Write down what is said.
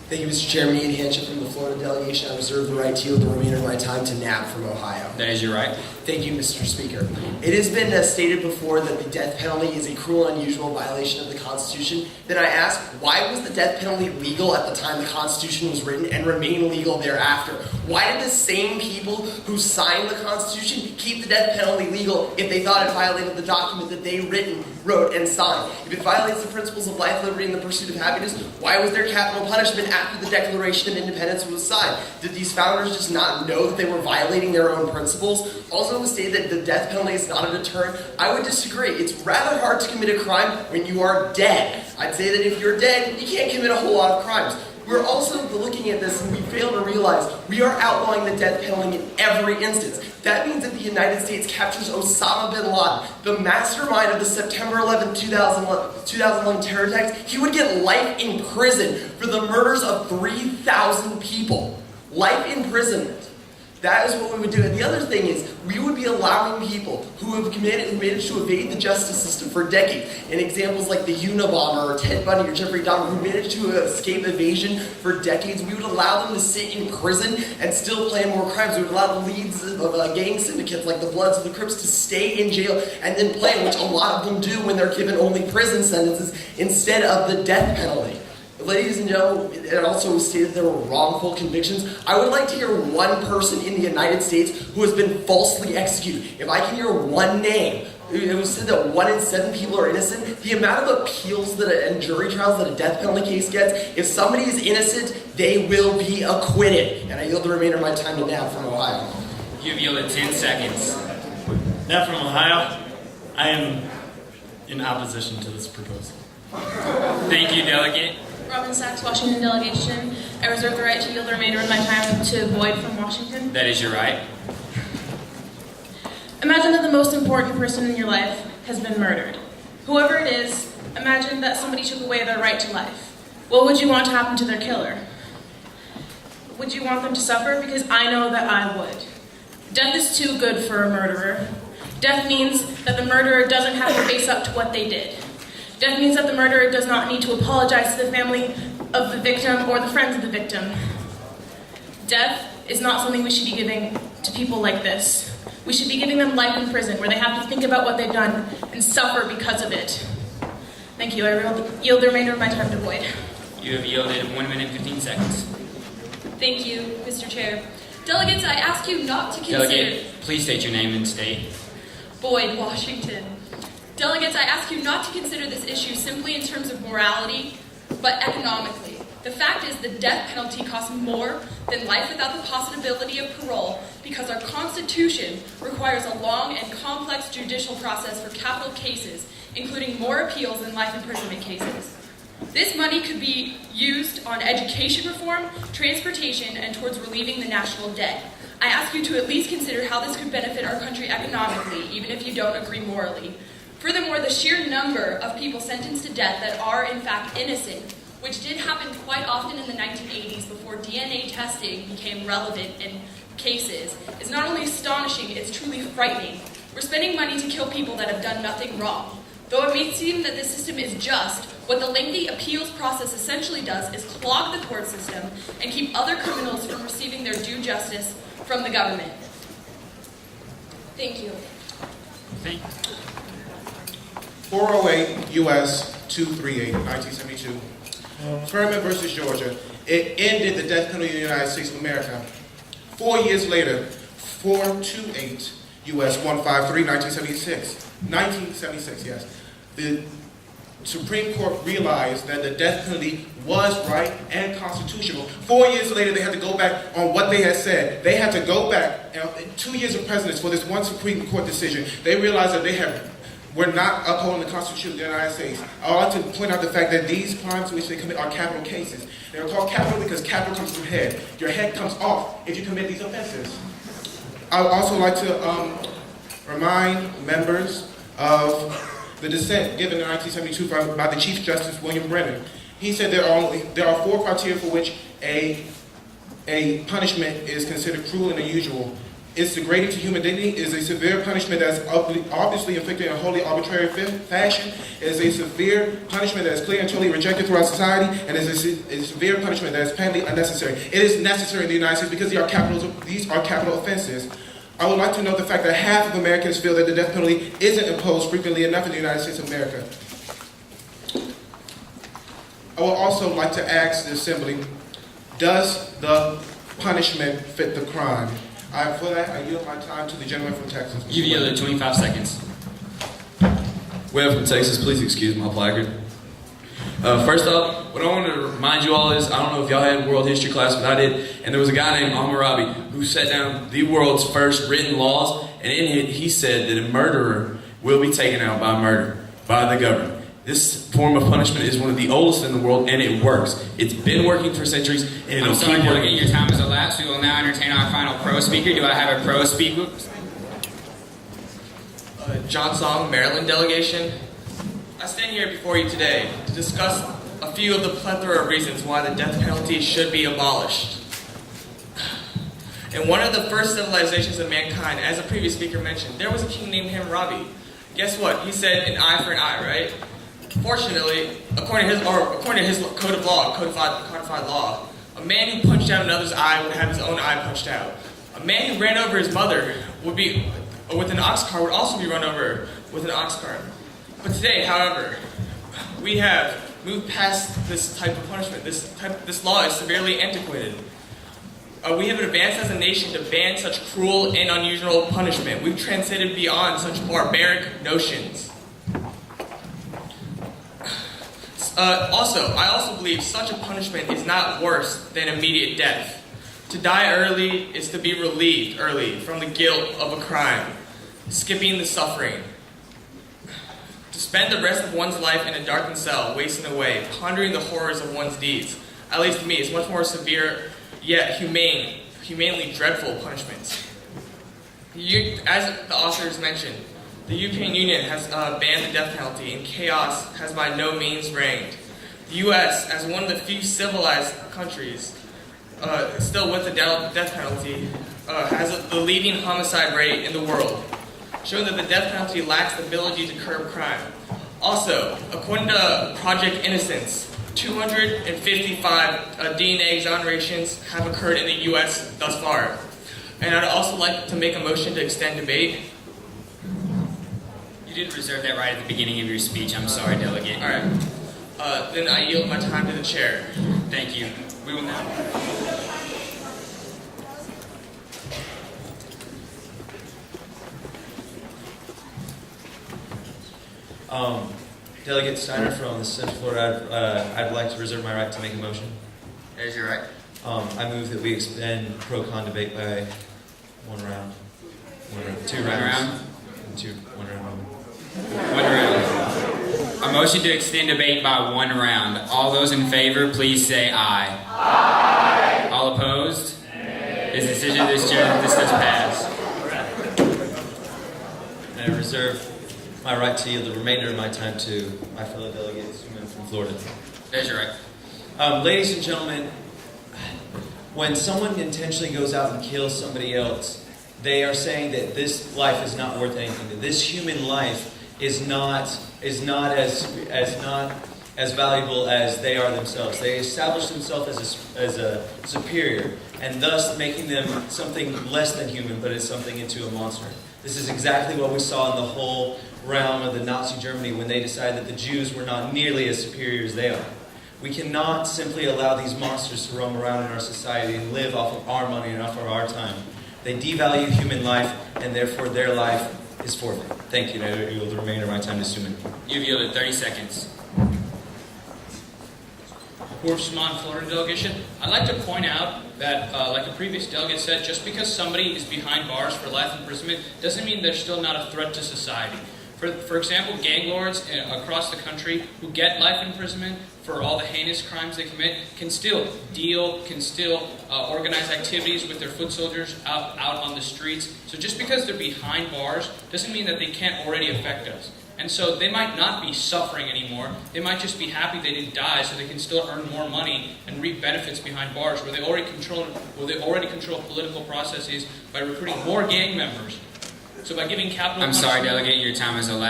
Thank you, Mr. Chairman. Ian Hanchett from the Florida delegation. I reserve the right to yield the remainder of my time to Nab from Ohio. That is your right. Thank you, Mr. Speaker. It has been stated before that the death penalty is a cruel and unusual violation of the Constitution. Then I ask, why was the death penalty legal at the time the Constitution was written and remain legal thereafter? Why did the same people who signed the Constitution keep the death penalty legal if they thought it violated the document that they wrote, and signed? If it violates the principles of life, liberty, and the pursuit of happiness, why was there capital punishment after the Declaration of Independence was signed? Did these founders just not know that they were violating their own principles? Also, it was stated that the death penalty is not a deterrent. I would disagree. It's rather hard to commit a crime when you are dead. I'd say that if you're dead, you can't commit a whole lot of crimes. We're also looking at this and we fail to realize we are outlawing the death penalty in every instance. That means that the United States captures Osama bin Laden, the mastermind of the September 11, 2011 terror attacks. He would get life in prison for the murders of 3,000 people. Life imprisonment. That is what we would do. And the other thing is, we would be allowing people who have managed to evade the justice system for decades. And examples like the Unabomber or Ted Bundy or Jeffrey Dahmer, who managed to escape evasion for decades, we would allow them to sit in prison and still plan more crimes. We would allow the leads of gang syndicates like the Bloods of the Crips to stay in jail and then plan, which a lot of them do when they're given only prison sentences instead of the death penalty. Ladies and gentlemen, it also was stated there were wrongful convictions. I would like to hear one person in the United States who has been falsely executed. If I can hear one name, it was said that 1 in 7 people are innocent. The amount of appeals and jury trials that a death penalty case gets, if somebody is innocent, they will be acquitted. And I yield the remainder of my time to Nab from Ohio. You've yielded 10 seconds. Nab from Ohio. I am in opposition to this proposal. Thank you, Delegate. Robin Sachs, Washington delegation. I reserve the right to yield the remainder of my time to Boyd from Washington. That is your right. Imagine that the most important person in your life has been murdered. Whoever it is, imagine that somebody took away their right to life. What would you want to happen to their killer? Would you want them to suffer? Because I know that I would. Death is too good for a murderer. Death means that the murderer doesn't have to face up to what they did. Death means that the murderer does not need to apologize to the family of the victim or the friends of the victim. Death is not something we should be giving to people like this. We should be giving them life in prison where they have to think about what they've done and suffer because of it. Thank you. I yield the remainder of my time to Boyd. You have yielded 1 minute 15 seconds. Thank you, Mr. Chair. Delegates, I ask you not to consider... Delegate, please state your name and state. Boyd, Washington. Delegates, I ask you not to consider this issue simply in terms of morality, but economically. The fact is the death penalty costs more than life without the possibility of parole because our Constitution requires a long and complex judicial process for capital cases, including more appeals than life imprisonment cases. This money could be used on education reform, transportation, and towards relieving the national debt. I ask you to at least consider how this could benefit our country economically, even if you don't agree morally. Furthermore, the sheer number of people sentenced to death that are in fact innocent, which did happen quite often in the 1980s before DNA testing became relevant in cases, is not only astonishing, it's truly frightening. We're spending money to kill people that have done nothing wrong. Though it may seem that this system is just, what the lengthy appeals process essentially does is clog the court system and keep other criminals from receiving their due justice from the government. Thank you. Thank you. 408 U.S. 238, 1972. Furman versus Georgia. It ended the death penalty in the United States of America. 4 years later, 428 U.S. 153, 1976, yes. The Supreme Court realized that the death penalty was right and constitutional. 4 years later, they had to go back on what they had said. They had to go back, in 2 years of presidents for this one Supreme Court decision. They realized that we're not upholding the Constitution of the United States. I want to point out the fact that these crimes which they commit are capital cases. They are called capital because capital comes from head. Your head comes off if you commit these offenses. I would also like to remind members of the dissent given in 1972 by the Chief Justice William Brennan. He said there are 4 criteria for which a punishment is considered cruel and unusual. It's degrading to human dignity. It is a severe punishment that's obviously inflicted in a wholly arbitrary fashion. It is a severe punishment that is clear and totally rejected throughout society, and it is a severe punishment that is plainly unnecessary. It is necessary in the United States because these are capital offenses. I would like to note the fact that half of Americans feel that the death penalty isn't imposed frequently enough in the United States of America. I would also like to ask the Assembly, does the punishment fit the crime? For that, I yield my time to the gentleman from Texas. You've yielded 25 seconds. Webb from Texas, please excuse my placard. First up, what I want to remind you all is, I don't know if y'all had world history class, but I did, and there was a guy named Hammurabi who set down the world's first written laws, and in it he said that a murderer will be taken out by the government. This form of punishment is one of the oldest in the world, and it works. It's been working for centuries, and it'll I'm sorry, keep Delegate, working. your time has elapsed. We will now entertain our final pro speaker. Do I have a pro speaker? John Song, Maryland delegation. I stand here before you today to discuss a few of the plethora of reasons why the death penalty should be abolished. In one of the first civilizations of mankind, as a previous speaker mentioned, there was a king named Hammurabi. Guess what? He said an eye for an eye, right? Fortunately, according to his code of law, codified law, a man who punched out another's eye would have his own eye punched out. A man who ran over his mother with an ox cart would also be run over with an ox cart. But today, however, we have moved past this type of punishment. This law is severely antiquated. We have advanced as a nation to ban such cruel and unusual punishment. We've transcended beyond such barbaric notions. I also believe such a punishment is not worse than immediate death. To die early is to be relieved early from the guilt of a crime, skipping the suffering. To spend the rest of one's life in a darkened cell, wasting away, pondering the horrors of one's deeds, at least to me, is much more severe, yet humanely dreadful punishments. As the authors mentioned, the European Union has banned the death penalty, and chaos has by no means reigned. The U.S., as one of the few civilized countries still with the death penalty, has the leading homicide rate in the world, showing that the death penalty lacks the ability to curb crime. Also, according to Project Innocence, 255 DNA exonerations have occurred in the U.S. thus far. And I'd also like to make a motion to extend debate. You didn't reserve that right at the beginning of your speech. I'm sorry, Delegate. All right. Then I yield my time to the chair. Thank you. We will now. Delegate Steiner from the Central Florida, I'd like to reserve my right to make a motion. There's your right. I move that we expand pro-con debate by one round. Two rounds. One round. One round. A motion to extend debate by one round. All those in favor, please say aye. Aye. All opposed? This decision, this does pass. And I reserve my right to yield the remainder of my time to my fellow delegate, Suman from Florida. There's your right. Ladies and gentlemen, when someone intentionally goes out and kills somebody else, they are saying that this life is not worth anything. That this human life is not as valuable as they are themselves. They establish themselves as a superior, and thus making them something less than human, but it's something into a monster. This is exactly what we saw in the whole realm of the Nazi Germany when they decided that the Jews were not nearly as superior as they are. We cannot simply allow these monsters to roam around in our society and live off of our money and off of our time. They devalue human life, and therefore their life is forfeit. Thank you, and I yield the remainder of my time to Suman. You've yielded 30 seconds. Worfsman, Florida delegation. I'd like to point out that, like the previous delegate said, just because somebody is behind bars for life imprisonment doesn't mean they're still not a threat to society. For example, gang lords across the country who get life imprisonment for all the heinous crimes they commit can still organize activities with their foot soldiers out on the streets. So just because they're behind bars doesn't mean that they can't already affect us. And so they might not be suffering anymore. They might just be happy they didn't die, so they can still earn more money and reap benefits behind bars, where they already control political processes by recruiting more gang members. So by giving capital I'm sorry, delegate, your time is elapsed.